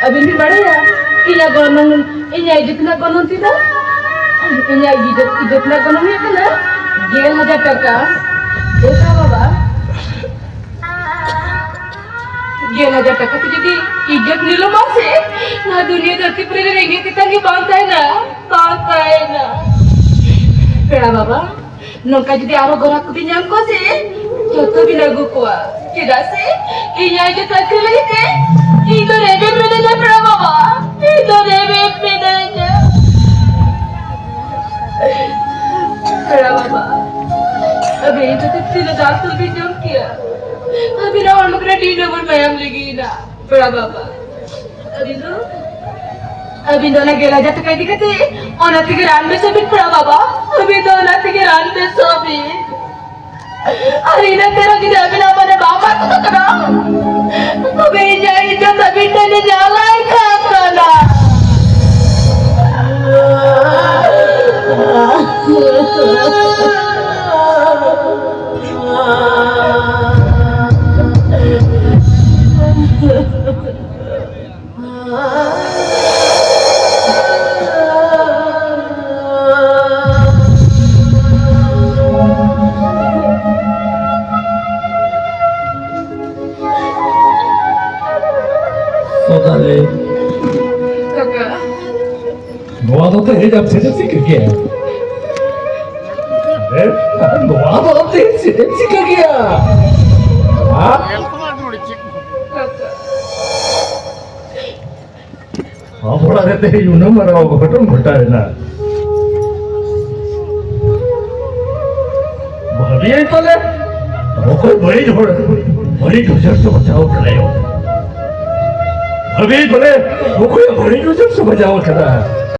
Abin di mana ya? Ini ijat na konon tidak? Ini ijat na konon ya kan? 1000 টাকা. Dekha baba. 1000 টাকা तो jadi ijat nilo masih. Nah dunia धरती पर रहेंगे kita ni bantai na. Kera baba. Nongka jadi aro gorak ku dinyam ko sih. Joto binagu kuwa. Tidak sih? Ini ijat tak lagi sih. Itu rebet bedanya berapa, Pak? Itu rebet bedanya. Berapa, Pak? Abis itu tidak dapat pinjam kia. Abis itu orang kena di nomor bayam lagi na. Berapa, Pak? Abis itu nak gila jatuh kayak dikati. Orang tiga ran besabit berapa, Pak? Abis itu orang tiga ran besabit. Hari ini terang kita abis apa ne bapak tu tak kenal. Beja itu tapi tadi jalan kakana. तो जब से सीख गया सीख गया थोड़ा रहते ही यूं ना मरा घटन घटा है ना भाभी तो ले वो कोई बड़ी जोजर से बचाओ करे भाभी बोले वो कोई बड़ी जोजर से बचाओ करा